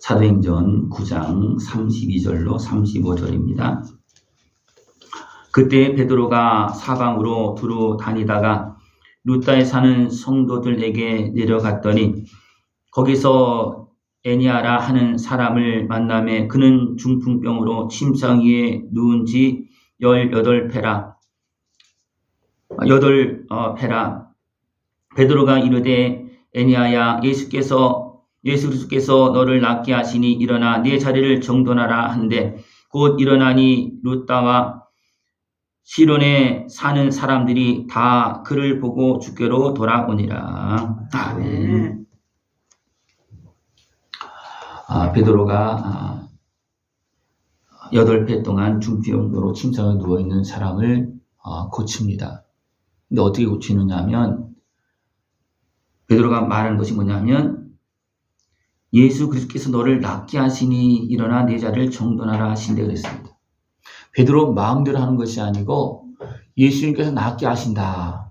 사도행전 9장 32절로 35절입니다. 그때 베드로가 사방으로 두루 다니다가 루다에 사는 성도들에게 내려갔더니 거기서 에니아라 하는 사람을 만나매 그는 중풍병으로 침상 위에 누운 지 18패라. 베드로가 이르되 에니아야 예수 그리스도께서 너를 낫게 하시니 일어나 네 자리를 정돈하라 한데 곧 일어나니 루다와 시론에 사는 사람들이 다 그를 보고 주께로 돌아오니라. 아멘. 베드로가 8배 동안 중풍병으로 침상에 누워있는 사람을 고칩니다. 근데 어떻게 고치느냐 하면 베드로가 말하는 것이 뭐냐면 예수 그리스도께서 너를 낫게 하시니 일어나 네 자리를 정돈하라 하신다 그랬습니다. 베드로 마음대로 하는 것이 아니고 예수님께서 낫게 하신다.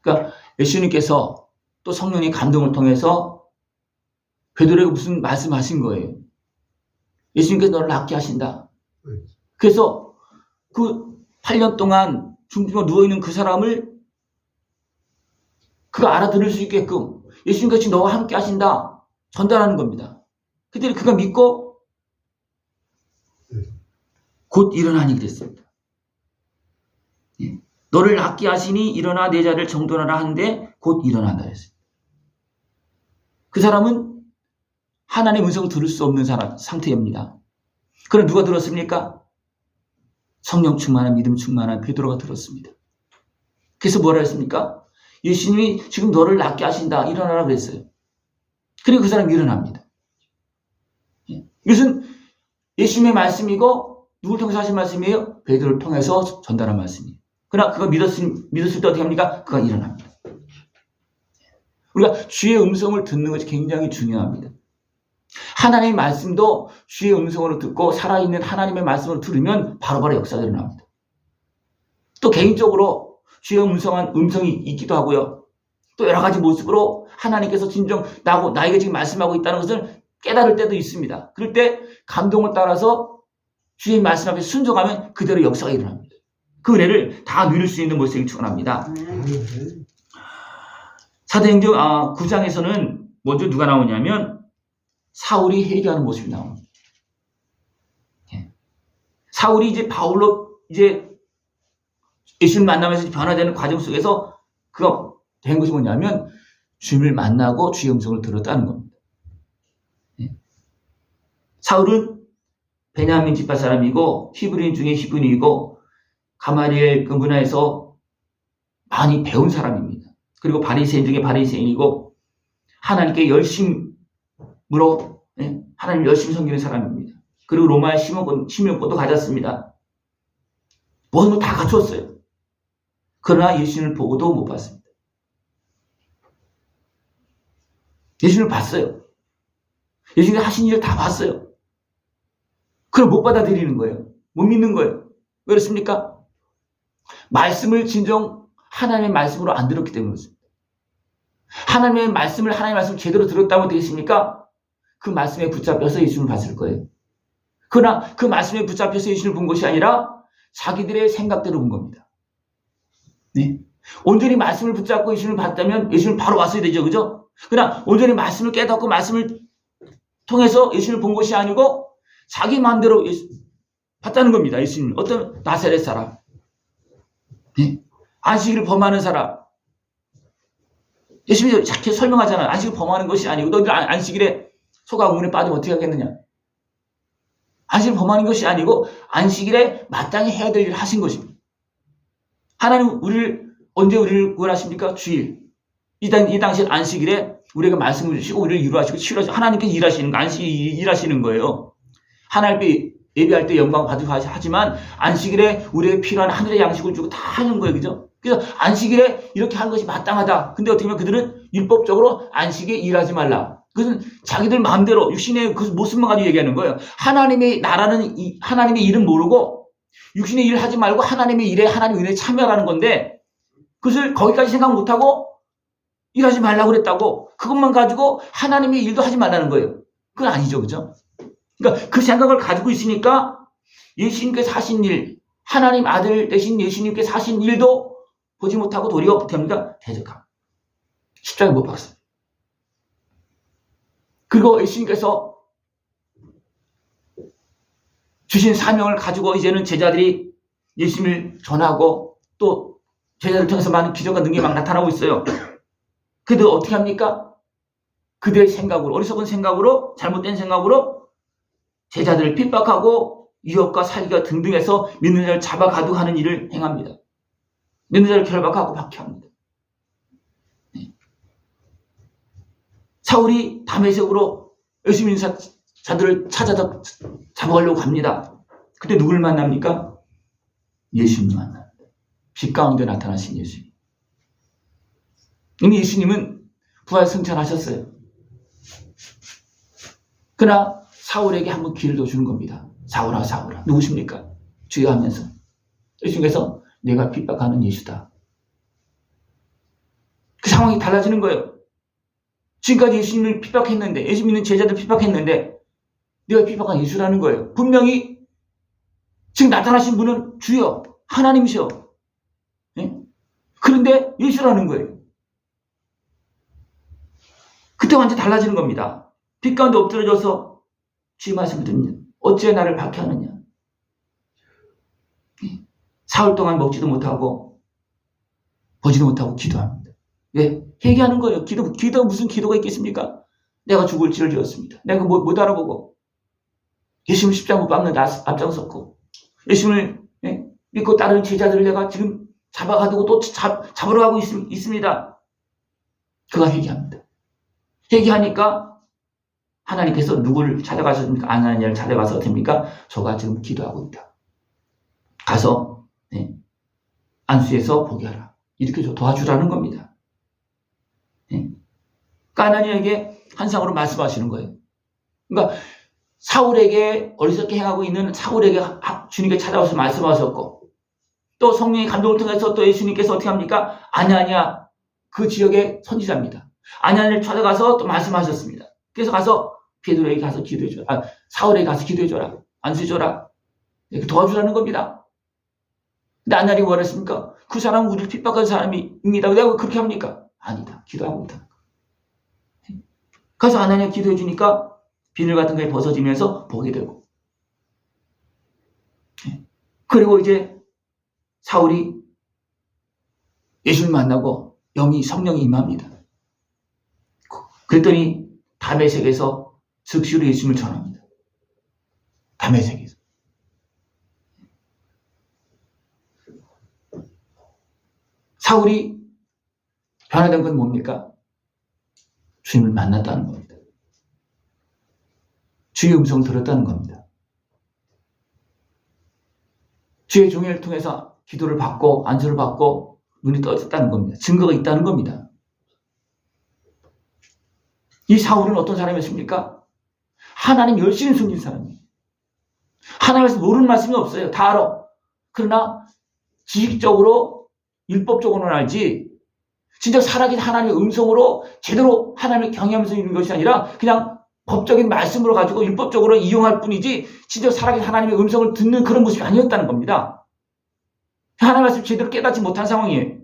그러니까 예수님께서 또 성령의 감동을 통해서 베드로에게 무슨 말씀하신 거예요. 예수님께서 너를 낫게 하신다. 그래서 그 8년 동안 중풍으로 누워있는 그 사람을 그가 알아들을 수 있게끔 예수님께서 너와 함께 하신다. 전달하는 겁니다. 그때 그가 믿고 곧 일어나니 그랬습니다. 너를 낫게 하시니 일어나 내 자리를 정돈하라 하는데 곧 일어난다 그랬습니다. 그 사람은 하나님의 음성을 들을 수 없는 상태입니다. 그럼 누가 들었습니까? 성령 충만한 믿음 충만한 베드로가 들었습니다. 그래서 뭐라 했습니까? 예수님이 지금 너를 낫게 하신다. 일어나라 그랬어요. 그리고 그 사람이 일어납니다. 이것은 예수님의 말씀이고 누굴 통해서 하신 말씀이에요? 베드로를 통해서 전달한 말씀이에요. 그러나 그가 믿었을 때 어떻게 합니까? 그가 일어납니다. 우리가 주의 음성을 듣는 것이 굉장히 중요합니다. 하나님의 말씀도 주의 음성으로 듣고 살아있는 하나님의 말씀으로 들으면 바로바로 역사가 일어납니다. 또 개인적으로 주의 음성이 있기도 하고요. 또 여러 가지 모습으로 하나님께서 진정 나에게 지금 말씀하고 있다는 것을 깨달을 때도 있습니다. 그럴 때 감동을 따라서 주의 말씀 앞에 순종하면 그대로 역사가 일어납니다. 그 은혜를 다 누릴 수 있는 모습이 축원합니다. 사도행전 9장에서는 먼저 누가 나오냐면 사울이 회개하는 모습이 나옵니다. 사울이 이제 바울로 예수를 만나면서 변화되는 과정 속에서 그가 된 것이 뭐냐면 주님을 만나고 주의 음성을 들었다는 겁니다. 사울은 베냐민 지파 사람이고 히브리인 중에 히브리이고 가마리엘 그 문화에서 많이 배운 사람입니다. 그리고 바리새인 중에 바리새인이고 하나님께 열심으로 하나님 열심히 섬기는 사람입니다. 그리고 로마의 시민권도 가졌습니다. 모든 걸 다 갖추었어요. 그러나 예수님을 보고도 못 봤습니다. 예수님을 봤어요. 예수님이 하신 일을 다 봤어요. 그걸 못 받아들이는 거예요. 못 믿는 거예요. 왜 그렇습니까? 말씀을 진정 하나님의 말씀으로 안 들었기 때문에 그렇습니다. 하나님의 말씀을 제대로 들었다면 되겠습니까? 그 말씀에 붙잡혀서 예수님을 봤을 거예요. 그러나 그 말씀에 붙잡혀서 예수님을 본 것이 아니라 자기들의 생각대로 본 겁니다. 네? 온전히 말씀을 붙잡고 예수님을 봤다면 예수님을 바로 왔어야 되죠. 그죠? 그러나 온전히 말씀을 깨닫고 말씀을 통해서 예수님을 본 것이 아니고 자기 마음대로 봤다는 겁니다. 예수님 어떤 나사렛 사람, 안식일을 범하는 사람. 예수님이 자꾸 설명하잖아요. 안식을 범하는 것이 아니고 너희들 안식일에 소가 우문에 빠지면 어떻게 하겠느냐. 안식을 범하는 것이 아니고 안식일에 마땅히 해야 될 일을 하신 것입니다. 하나님 언제 우리를 구원하십니까? 주일. 이 당시 안식일에 우리에게 말씀을 주시고 우리를 위로하시고 치료하시고 하나님께서 일하시는 거, 안식일이 일하시는 거예요. 하나님께 예배할 때 영광 받으셔 하지만 안식일에 우리에게 필요한 하늘의 양식을 주고 다 하는 거예요. 그죠? 그래서 안식일에 이렇게 하는 것이 마땅하다. 근데 어떻게 보면 그들은 율법적으로 안식에 일하지 말라. 그것은 자기들 마음대로 육신의 그 모습만 가지고 얘기하는 거예요. 하나님의 나라는 하나님의 일은 모르고 육신의 일을 하지 말고 하나님의 일에 하나님의 일에 참여하는 건데 그것을 거기까지 생각 못하고 일하지 말라고 그랬다고 그것만 가지고 하나님의 일도 하지 말라는 거예요. 그건 아니죠. 그죠? 그러니까 그 생각을 가지고 있으니까 예수님께서 하신 일, 하나님 아들 되신 예수님께서 하신 일도 보지 못하고 도리어 어떻게 합니까? 대적합니다. 십자가에 못 박습니다. 그리고 예수님께서 주신 사명을 가지고 이제는 제자들이 예수님을 전하고 또 제자들 통해서 많은 기적과 능력이 막 나타나고 있어요. 그들 어떻게 합니까? 그들의 생각으로, 어리석은 생각으로, 잘못된 생각으로 제자들을 핍박하고 유혹과 살기가 등등해서 믿는 자를 잡아가두고 하는 일을 행합니다. 믿는 자를 결박하고 박해합니다. 사울이 다메섹으로 예수 믿는 자들을 찾아서 잡아가려고 갑니다. 그때 누구를 만납니까? 예수님을 만납니다. 빛 가운데 나타나신 예수님. 이미 예수님은 부활 승천하셨어요. 그러나 사울에게 한번 기회를 더 주는 겁니다. 사울아, 사울아. 누구십니까? 주여 하면서. 예수님께서 내가 핍박하는 예수다. 그 상황이 달라지는 거예요. 지금까지 예수님을 핍박했는데, 예수 믿는 제자들 핍박했는데, 내가 핍박한 예수라는 거예요. 분명히 지금 나타나신 분은 주여, 하나님이셔. 네? 그런데 예수라는 거예요. 그때 완전 달라지는 겁니다. 빛 가운데 엎드려져서 주의 말씀을 듣는 어찌 나를 박해하느냐. 사흘 동안 먹지도 못하고 보지도 못하고 기도합니다. 왜? 회개하는 거예요. 기도 무슨 기도가 있겠습니까? 내가 죽을 죄를 지었습니다. 내가 못 알아보고 예수님을 십자가 못 박는 앞장섰고 예수님을 믿고 따르는 제자들을 내가 지금 잡아가두고 또 잡으러 가고 있습니다. 그가 회개합니다. 회개하니까 하나님께서 누구를 찾아가셨습니까? 아나니아를 찾아가서 됩니까? 저가 지금 기도하고 있다. 가서 안수해서 보게 하라. 이렇게 도와주라는 겁니다. 아나니아에게 한상으로 말씀하시는 거예요. 그러니까 사울에게 어리석게 행하고 있는 사울에게 주님께 찾아와서 말씀하셨고 또 성령의 감동을 통해서 또 예수님께서 어떻게 합니까? 아나니아 그 지역의 선지자입니다. 아나니아를 찾아가서 또 말씀하셨습니다. 그래서 가서 베드로에게 가서 기도해줘라. 사울에게 가서 기도해줘라. 안수해줘라. 이렇게 도와주라는 겁니다. 근데 아나니아가 뭐랬습니까? 그 사람은 우리를 핍박한 사람입니다. 내가 그렇게 합니까? 아니다. 기도하고 있다. 가서 아나니아 기도해주니까 비늘 같은 게 벗어지면서 보게 되고 그리고 이제 사울이 예수를 만나고 성령이 임합니다. 그랬더니 다메섹에서 즉시로 예수님을 전합니다. 다메섹에서. 사울이 변화된 건 뭡니까? 주님을 만났다는 겁니다. 주의 음성을 들었다는 겁니다. 주의 종회를 통해서 기도를 받고 안수를 받고 눈이 떠졌다는 겁니다. 증거가 있다는 겁니다. 이 사울은 어떤 사람이었습니까? 하나님 열심히 숨긴 사람이에요. 하나님에서 모르는 말씀이 없어요. 다 알아. 그러나 지식적으로 율법적으로는 알지 진짜 살아계신 하나님의 음성으로 제대로 하나님을 경외하면서 있는 것이 아니라 그냥 법적인 말씀으로 가지고 율법적으로 이용할 뿐이지 진짜 살아계신 하나님의 음성을 듣는 그런 모습이 아니었다는 겁니다. 하나님의 말씀을 제대로 깨닫지 못한 상황이에요.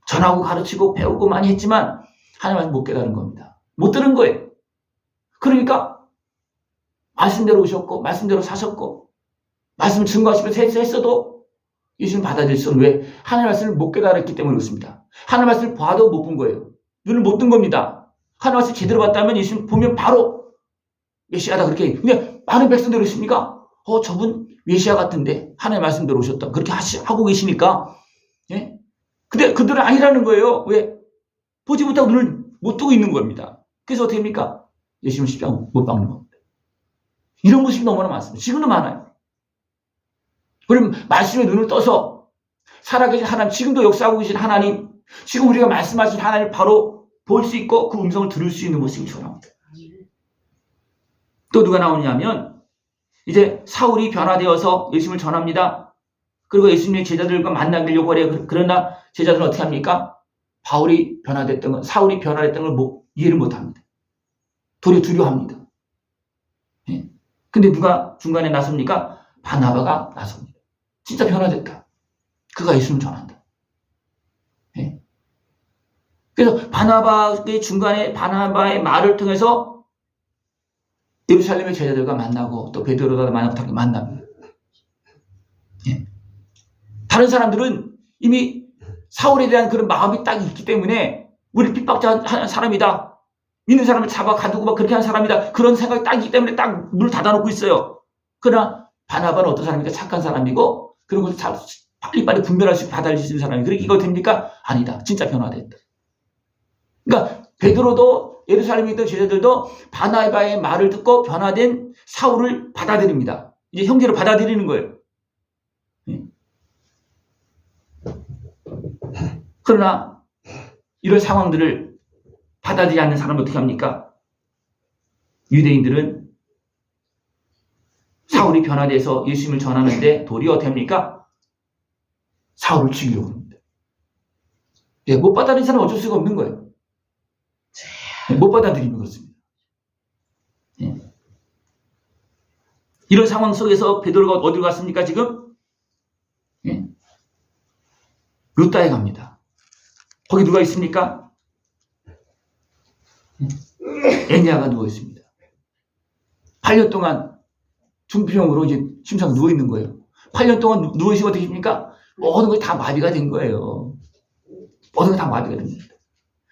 전하고 가르치고 배우고 많이 했지만 하나님의 말씀 못 깨달은 겁니다. 못 들은 거예요. 그러니까 말씀대로 오셨고 말씀대로 사셨고 말씀을 증거하시면서 했어도 예수님 받아들일 수는 왜? 하나님의 말씀을 못 깨달았기 때문에 그렇습니다. 하나님의 말씀을 봐도 못 본 거예요. 눈을 못 뜬 겁니다. 하나님의 말씀을 제대로 봤다면 예수님 보면 바로 메시아다 그렇게. 근데 많은 백성들이 있습니까? 저분 메시아 같은데 하나님의 말씀대로 오셨다. 그렇게 하고 계시니까. 예? 근데 그들은 아니라는 거예요. 왜? 보지 못하고 눈을 못 뜨고 있는 겁니다. 그래서 어떻게 합니까? 예수님 십자가 못 박는 겁니다. 이런 모습이 너무나 많습니다. 지금도 많아요. 그럼 말씀에 눈을 떠서 살아계신 하나님, 지금도 역사하고 계신 하나님, 지금 우리가 말씀하신 하나님을 바로 볼 수 있고 그 음성을 들을 수 있는 모습이 전합니다. 또 누가 나오냐면 이제 사울이 변화되어서 예수님을 전합니다. 그리고 예수님의 제자들과 만나려고 해요. 그러나 제자들은 어떻게 합니까? 사울이 변화됐던 걸 이해를 못합니다. 도리어 두려워합니다. 예. 근데 누가 중간에 나섭니까? 바나바가 나섭니다. 진짜 변화됐다. 그가 예수님을 전한다. 예. 그래서 바나바의 중간에 바나바의 말을 통해서 예루살렘의 제자들과 만나고 또 베드로가 만나고 다 만납니다. 예. 다른 사람들은 이미 사울에 대한 그런 마음이 딱 있기 때문에 우리 핍박자 사람이다. 믿는 사람을 잡아 가두고 막 그렇게 한 사람이다. 그런 생각이 딱 있기 때문에 딱 문을 닫아놓고 있어요. 그러나 바나바는 어떤 사람입니까? 착한 사람이고 그런 것을 빨리빨리 분별할 수 있고 받아들일 수 있는 사람이. 그러니까 이거 됩니까? 아니다. 진짜 변화됐다. 그러니까 베드로도 예루살렘에 있던 제자들도 바나바의 말을 듣고 변화된 사울을 받아들입니다. 이제 형제를 받아들이는 거예요. 그러나 이런 상황들을 받아들이지 않는 사람은 어떻게 합니까? 유대인들은 사울이 변화돼서 예수님을 전하는데 도리어 어떻게 합니까? 사울을 죽이려고 합니다. 예, 못 받아들이는 사람은 어쩔 수가 없는 거예요. 못 받아들이면 그렇습니다. 예. 이런 상황 속에서 베드로가 어디로 갔습니까 지금? 예. 루다에 갑니다. 거기 누가 있습니까? 애니아가 누워 있습니다. 8년 동안 중풍으로 이제 심상 누워 있는 거예요. 8년 동안 누워 있으면 어떻게 됩니까? 모든 것이 다 마비가 된 거예요. 모든 것이 다 마비가 됩니다.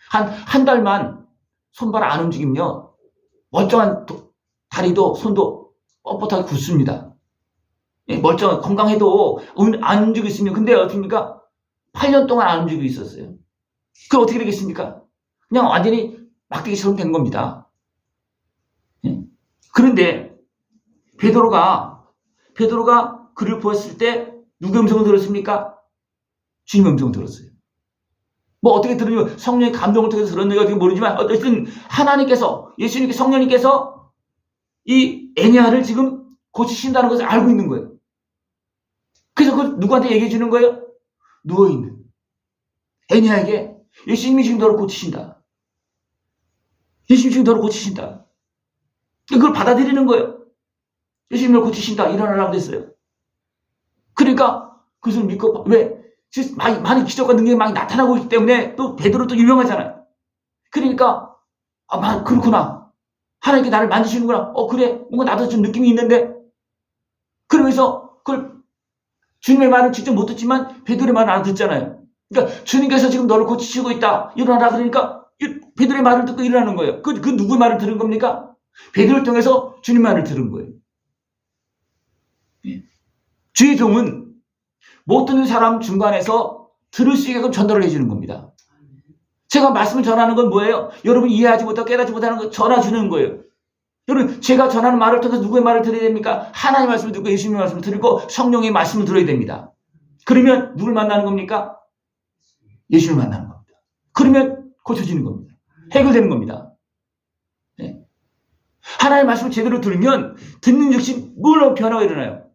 한 달만 손발 안 움직이면 멀쩡한 다리도 손도 뻣뻣하게 굳습니다. 멀쩡한 건강해도 안 움직이고 있으면 근데 어떻습니까? 8년 동안 안 움직이고 있었어요. 그럼 어떻게 되겠습니까? 그냥 완전히 막대기처럼 된 겁니다. 그런데 베드로가 그를 보았을 때 누구의 음성을 들었습니까? 주님의 음성을 들었어요. 뭐 어떻게 들으면 성령의 감동을 통해서 들었는지 어떻게 모르지만 어쨌든 하나님께서 예수님께 성령님께서 이 애니아를 지금 고치신다는 것을 알고 있는 거예요. 그래서 그걸 누구한테 얘기해 주는 거예요? 누워있는 애니아에게 예수님이 지금 너를 고치신다. 예수님이 지금 너를 고치신다. 그걸 받아들이는 거예요. 예수님이 너를 고치신다. 일어나라고 그랬어요. 그러니까 그것을 믿고 왜? 많이 기적과 능력이 많이 나타나고 있기 때문에 또 베드로 또 유명하잖아요. 그러니까 그렇구나. 하나님께 나를 만지시는구나. 그래. 뭔가 나도 좀 느낌이 있는데. 그러면서 그걸 주님의 말을 직접 못 듣지만 베드로의 말을 알아듣잖아요. 그러니까 주님께서 지금 너를 고치시고 있다. 일어나라 그러니까 베드로의 말을 듣고 일어나는 거예요. 그 누구의 말을 들은 겁니까? 베드로를 통해서 주님 말을 들은 거예요. 주의 종은 못 듣는 사람 중간에서 들을 수 있게끔 전달을 해주는 겁니다. 제가 말씀을 전하는 건 뭐예요? 여러분 이해하지 못하고 깨닫지 못하는 거 전화 주는 거예요. 여러분 제가 전하는 말을 통해서 누구의 말을 들어야 됩니까? 하나님의 말씀을 듣고 예수님의 말씀을 들고 성령의 말씀을 들어야 됩니다. 그러면 누굴 만나는 겁니까? 예수님을 만나는 겁니다. 그러면 고쳐지는 겁니다. 해결되는 겁니다. 네. 하나님의 말씀을 제대로 들으면 듣는 즉시 물론 변화가 일어나요.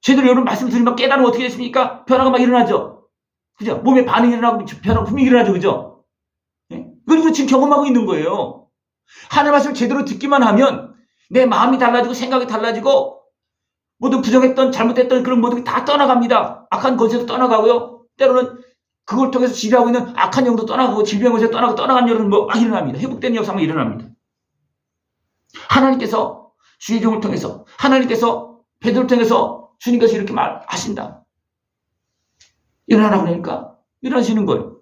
제대로 여러분 말씀 들으면 깨달으면 어떻게 됐습니까? 변화가 막 일어나죠. 그죠? 몸에 반응이 일어나고 변화가 분명히 일어나죠. 그죠? 네? 그리고 지금 경험하고 있는 거예요. 하나님의 말씀을 제대로 듣기만 하면 내 마음이 달라지고 생각이 달라지고 모든 부정했던 잘못했던 그런 모든 게 다 떠나갑니다. 악한 권세도 떠나가고요. 때로는 그걸 통해서 지배하고 있는 악한 영도 떠나가고 질병 권세 떠나간 여러분 막 일어납니다. 회복되는 역사가 일어납니다. 하나님께서 주의 종을 통해서 하나님께서 베드로를 통해서 주님께서 이렇게 말하신다. 일어나라고 그러니까 일어나시는 거예요.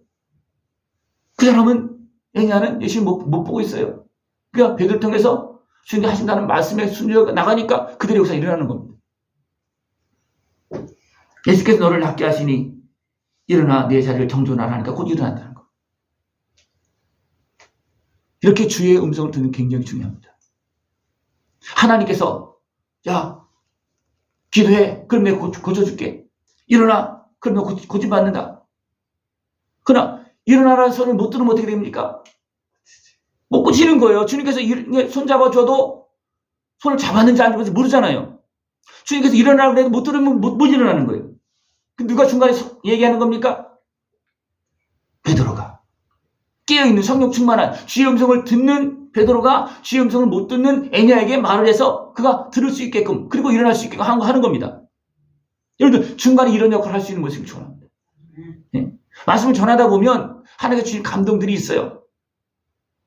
그 사람은 애니아는 예수님 못 보고 있어요. 그러니까 베드로를 통해서 주님이 하신다는 말씀에 순종하고 나가니까 그들의 역사가 일어나는 겁니다. 예수께서 너를 낫게 하시니 일어나 내 자리를 정존하라 하니까 곧 일어난다는 거. 이렇게 주의 음성을 듣는 게 굉장히 중요합니다. 하나님께서 야 기도해. 그럼 내가 고쳐줄게. 일어나. 그럼 너 고침받는다. 그러나 일어나라는 소리를 못 들으면 어떻게 됩니까? 못 고치는 거예요. 주님께서 손 잡아줘도 손을 잡았는지 안 잡았는지 모르잖아요. 주님께서 일어나라고 해도 못 들으면 못 일어나는 거예요. 누가 중간에 얘기하는 겁니까? 베드로가 깨어있는 성령 충만한 주의 음성을 듣는 베드로가 주의 음성을 못 듣는 애냐에게 말을 해서 그가 들을 수 있게끔 그리고 일어날 수 있게끔 하는 겁니다. 여러분들 중간에 이런 역할을 할 수 있는 모습을 좋아합니다. 네. 말씀을 전하다 보면 하나님께 주신 감동들이 있어요.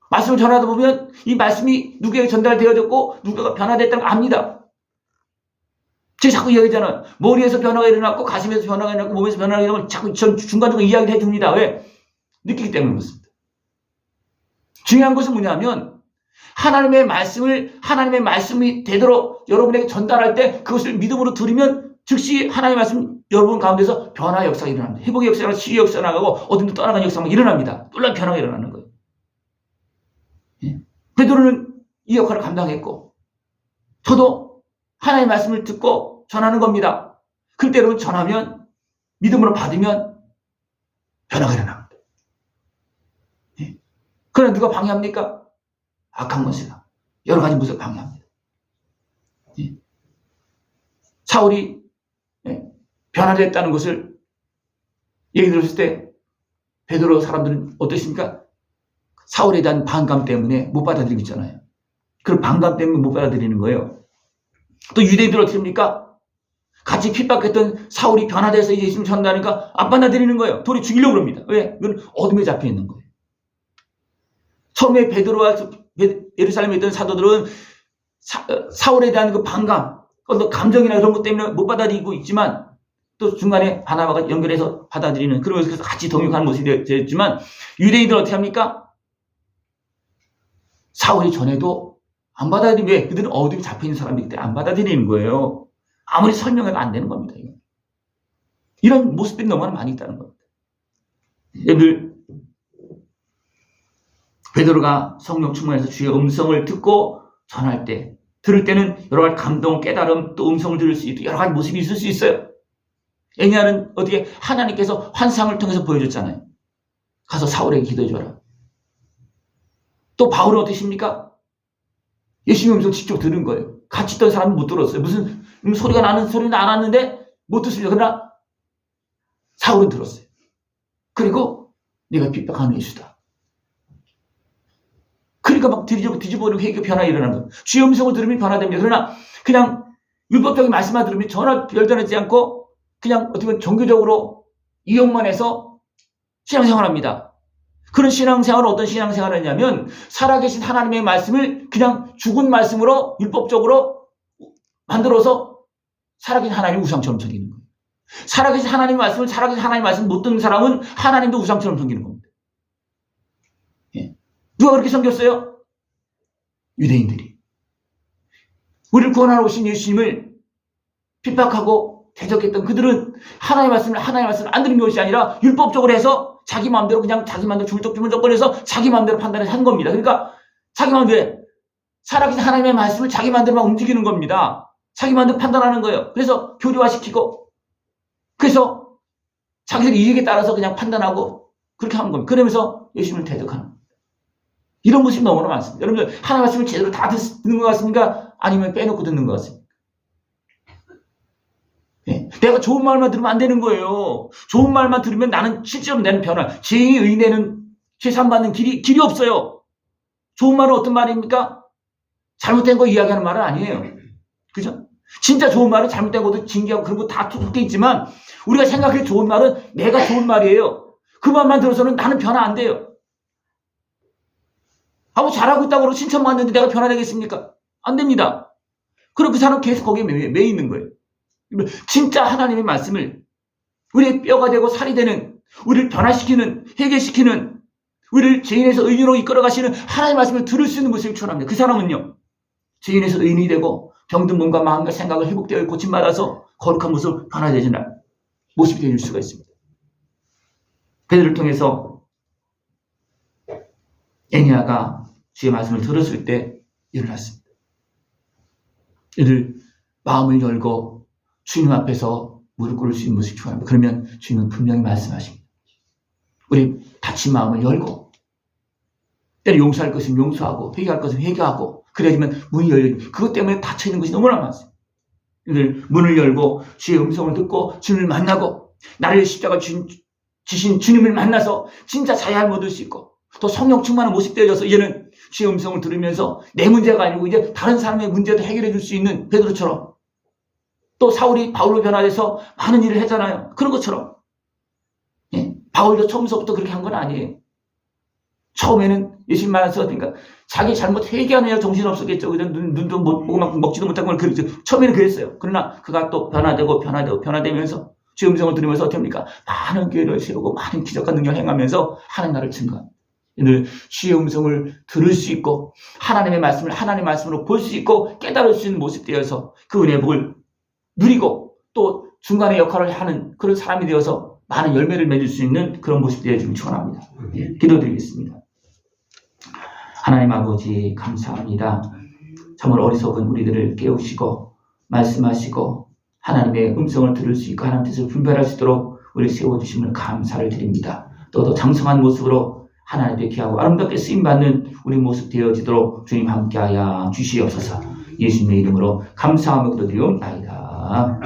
말씀을 전하다 보면 이 말씀이 누구에게 전달되어졌고 누구가 변화됐다는 걸 압니다. 제가 자꾸 이야기하잖아요. 머리에서 변화가 일어났고 가슴에서 변화가 일어났고 몸에서 변화가 일어나면 자꾸 중간중간 이야기를 해줍니다. 왜? 느끼기 때문에 그렇습니다. 중요한 것은 뭐냐면 하나님의 말씀이 되도록 여러분에게 전달할 때 그것을 믿음으로 들으면 즉시 하나님의 말씀 여러분 가운데서 변화 역사가 일어납니다. 회복의 역사가 치유 역사가 나가고 어둠도 떠나가는 역사가 일어납니다. 놀라운 변화가 일어나는 거예요. 예. 베드로는 이 역할을 감당했고 저도 하나님의 말씀을 듣고 전하는 겁니다. 그때 여러분 전하면 믿음으로 받으면 변화가 일어납니다. 예. 그러나 누가 방해합니까? 악한 것이다. 여러 가지 무엇을 방해합니다. 예. 사울이 변화됐다는 것을 얘기 들었을 때 베드로 사람들은 어떠십니까? 사울에 대한 반감 때문에 못 받아들이고 있잖아요. 그 반감 때문에 못 받아들이는 거예요. 또 유대인들은 어떻게 합니까? 같이 핍박했던 사울이 변화돼서 이제 예수님 전하니까 안 받아들이는 거예요. 돌이 죽이려고 합니다. 왜? 그건 어둠에 잡혀 있는 거예요. 처음에 베드로와 예루살렘에 있던 사도들은 사울에 대한 그 반감, 또 감정이나 그런 것 때문에 못 받아들이고 있지만 또 중간에 바나바가 연결해서 받아들이는 그러면서 같이 동역하는 모습이 되었지만 유대인들은 어떻게 합니까? 사울이 전에도 안 받아들이면 왜? 그들은 어둠에 잡혀있는 사람이기 때문에 안 받아들이는 거예요. 아무리 설명해도 안 되는 겁니다. 이런 모습들이 너무나 많이 있다는 겁니다. 여러분들 베드로가 성령 충만해서 주의 음성을 듣고 전할 때 들을 때는 여러 가지 감동, 깨달음, 또 음성을 들을 수 있고 여러 가지 모습이 있을 수 있어요. 애냐는 어떻게 하나님께서 환상을 통해서 보여줬잖아요. 가서 사울에게 기도해줘라. 또 바울은 어떠십니까? 예수님 음성 직접 들은 거예요. 같이 있던 사람은 못 들었어요. 무슨 소리가 나는 소리는 안 왔는데 못 듣습니다. 그러나 사울은 들었어요. 그리고 내가 핍박하는 예수다. 그러니까 막 뒤집어버리고 회개 변화가 일어나는 거예요. 주의 음성을 들으면 변화됩니다. 그러나 그냥 율법적인 말씀만 들으면 전혀 별다르지 않고 그냥 어떻게 보면 종교적으로 이용만 해서 신앙생활합니다. 그런 신앙생활은 어떤 신앙생활을 하냐면 살아계신 하나님의 말씀을 그냥 죽은 말씀으로 율법적으로 만들어서 살아계신 하나님의 우상처럼 섬기는 거예요. 살아계신 하나님의 말씀을 살아계신 하나님의 말씀을 못 듣는 사람은 하나님도 우상처럼 섬기는 겁니다. 예. 누가 그렇게 섬겼어요? 유대인들이. 우리를 구원하러 오신 예수님을 핍박하고 대적했던 그들은 하나님의 말씀을 안 듣는 것이 아니라 율법적으로 해서 자기 마음대로 그냥 자기 마음대로 줄적거려서 자기 마음대로 판단을 한 겁니다. 그러니까 자기 마음대로 살아계신 하나님의 말씀을 자기 마음대로만 움직이는 겁니다. 자기 마음대로 판단하는 거예요. 그래서 교리화시키고 그래서 자기들 이익에 따라서 그냥 판단하고 그렇게 하는 겁니다. 그러면서 예수님을 대적하는 겁니다. 이런 모습이 너무나 많습니다. 여러분들 하나님의 말씀을 제대로 다 듣는 것 같습니까? 아니면 빼놓고 듣는 것 같습니까? 네. 내가 좋은 말만 들으면 안 되는 거예요. 좋은 말만 들으면 나는 실제로 내는 변화, 죄의 의인에는 죄산받는 길이 없어요. 좋은 말은 어떤 말입니까? 잘못된 거 이야기하는 말은 아니에요. 그죠? 진짜 좋은 말은 잘못된 것도 징계하고 그런 거 다 섞여 있지만 우리가 생각해 좋은 말은 내가 좋은 말이에요. 그 말만 들어서는 나는 변화 안 돼요. 뭐 잘하고 있다고 그러고 칭찬받는데 내가 변화되겠습니까? 안 됩니다. 그럼 그 사람 계속 거기에 매 있는 거예요. 진짜 하나님의 말씀을 우리의 뼈가 되고 살이 되는, 우리를 변화시키는, 회개시키는, 우리를 죄인에서 의인으로 이끌어가시는 하나님의 말씀을 들을 수 있는 모습을 추원합니다. 그 사람은요, 죄인에서 의인이 되고 병든 몸과 마음과 생각을 회복되어 고침받아서 거룩한 모습으로 변화되지는 모습이 될 수가 있습니다. 그들을 통해서 애니아가 주의 말씀을 들었을 때 일어났습니다. 이들 마음을 열고 주님 앞에서 무릎 꿇을 수 있는 모습을 추구합니다. 그러면 주님은 분명히 말씀하십니다. 우리 닫힌 마음을 열고 때로 용서할 것은 용서하고 회개할 것은 회개하고 그래야지만 문이 열리고 그것 때문에 닫혀있는 것이 너무나 많습니다. 이들 문을 열고 주의 음성을 듣고 주님을 만나고 나를 십자가 지신 주님을 만나서 진짜 자유함을 얻을 수 있고 또 성령 충만한 모습 되어져서 이제는 주의 음성을 들으면서 내 문제가 아니고 이제 다른 사람의 문제도 해결해 줄 수 있는 베드로처럼, 또 사울이 바울로 변화돼서 많은 일을 했잖아요. 그런 것처럼. 예, 바울도 처음부터 그렇게 한 건 아니에요. 처음에는 예수님 만나서 그러니까 자기 잘못 회개하느냐 정신없었겠죠. 눈도 못 보고 먹지도 못하고 그랬죠. 처음에는 그랬어요. 그러나 그가 또 변화되면서 주의 음성을 들으면서 어떻게 합니까? 많은 교회를 세우고 많은 기적과 능력을 행하면서 하나님 나라를 증거합니다. 늘 주의 음성을 들을 수 있고 하나님의 말씀을 하나님의 말씀으로 볼 수 있고 깨달을 수 있는 모습 되어서 그 은혜의 복을 누리고 또 중간에 역할을 하는 그런 사람이 되어서 많은 열매를 맺을 수 있는 그런 모습 되어지길 축원합니다. 예, 기도드리겠습니다. 하나님 아버지 감사합니다. 정말 어리석은 우리들을 깨우시고 말씀하시고 하나님의 음성을 들을 수 있고 하나님 뜻을 분별할 수 있도록 우리 세워주심을 감사를 드립니다. 또 장성한 모습으로 하나님께 귀하고 아름답게 쓰임받는 우리 모습 되어지도록 주님 함께하여 주시옵소서. 예수님의 이름으로 감사하며 기도드리옵나이다.